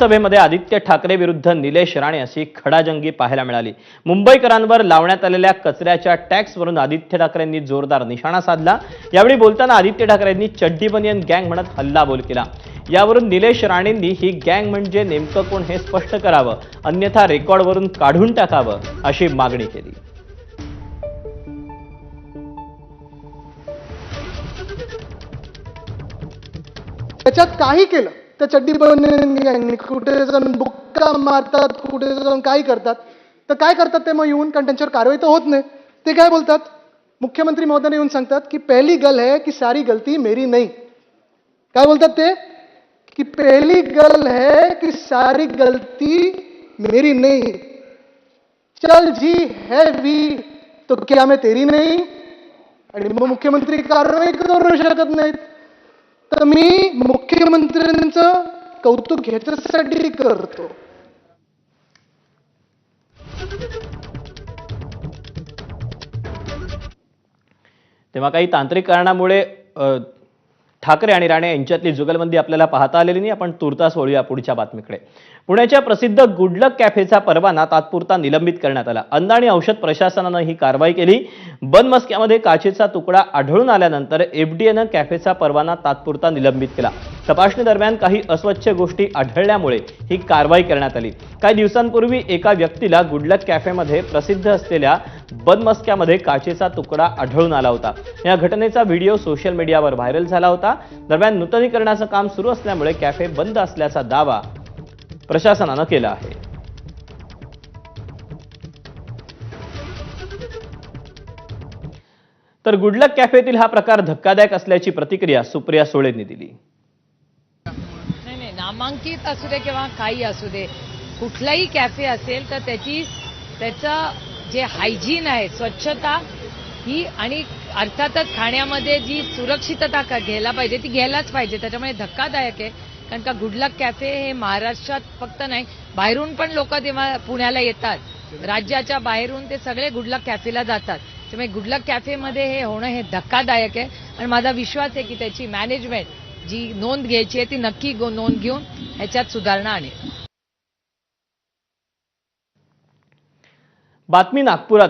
विधानसभेमध्ये आदित्य ठाकरे विरुद्ध निलेश राणे अशी खडाजंगी पाहायला मिळाली। मुंबईकरांवर लावण्यात आलेल्या कचऱ्याच्या टॅक्सवरून आदित्य ठाकरेंनी जोरदार निशाणा साधला। यावेळी बोलताना आदित्य ठाकरेंनी चड्डी बनियन गँग म्हणत हल्लाबोल केला। यावरून निलेश राणेंनी ही गँग म्हणजे नेमकं कोण हे स्पष्ट करावं, अन्यथा रेकॉर्डवरून काढून टाकावं अशी मागणी केली। त्याच्यात काही केलं तर चड्डी बनवून कुठे जाऊन बुक्का मारतात, कुठे जाऊन काय करतात, तर काय करतात ते मग येऊन, कारण त्यांच्यावर कारवाई तर होत नाही। ते काय बोलतात, मुख्यमंत्री महोदय येऊन सांगतात की पहली गल है कि सारी गलती मेरी नहीं। काय बोलतात ते की पहली गल है कि सारी गलती मेरी नहीं, चल जी है भी तो क्या मैं तेरी नहीं। आणि मग मुख्यमंत्री कारवाई करू शकत नाहीत। तर मी मुख्यमंत्र्यांचं कौतुक ह्याच्यासाठी करतो। तेव्हा काही तांत्रिक कारणामुळे ठाकरे आणि राणे यांच्यातली जुगलबंदी आपल्याला पाहता आलेली नाही। आपण तुर्तास वळूया पुढच्या बातमीकडे। पुण्याच्या प्रसिद्ध गुडलक कॅफेचा परवाना तात्पुरता निलंबित करण्यात आला। अन्न आणि औषध प्रशासनानं ही कारवाई केली। बनमस्क्यामध्ये काचेचा तुकडा आढळून आल्यानंतर एफडीएनं कॅफेचा परवाना तात्पुरता निलंबित केला। तपासणी दरम्यान काही अस्वच्छ गोष्टी आढळल्यामुळे ही कारवाई करण्यात आली। काही दिवसांपूर्वी एका व्यक्तीला गुडलक कॅफेमध्ये प्रसिद्ध असलेल्या बनमस्क्यामध्ये काचेचा तुकडा आढळून आला होता। या घटनेचा व्हिडिओ सोशल मीडियावर व्हायरल झाला होता। दरम्यान नूतनीकरणाचं काम सुरू असल्यामुळे कॅफे बंद असल्याचा दावा प्रशासनानं केला आहे। तर गुडलक कॅफेतील हा प्रकार धक्कादायक असल्याची प्रतिक्रिया सुप्रिया सुळेंनी दिली। नाही, नामांकित असू दे किंवा काही असू दे, कुठलाही कॅफे असेल तर त्याचं जे हायजीन आहे, स्वच्छता ही, आणि अर्थातच खाण्यामध्ये जी सुरक्षितता घ्यायला पाहिजे ती घ्यायलाच पाहिजे। त्याच्यामुळे धक्कादायक आहे, कारण का गुडलक कॅफे हे महाराष्ट्रात फक्त नाही, बाहेरून पण लोक तेव्हा पुण्याला येतात, राज्याच्या बाहेरून ते सगळे गुडलक कॅफेला जातात। त्यामुळे गुडलक कॅफेमध्ये हे होणं हे धक्कादायक आहे। आणि माझा विश्वास आहे की त्याची मॅनेजमेंट जी नोंद घ्यायची आहे ती नक्की नोंद घेऊन ह्याच्यात सुधारणा आणेल। बातमी नागपुरात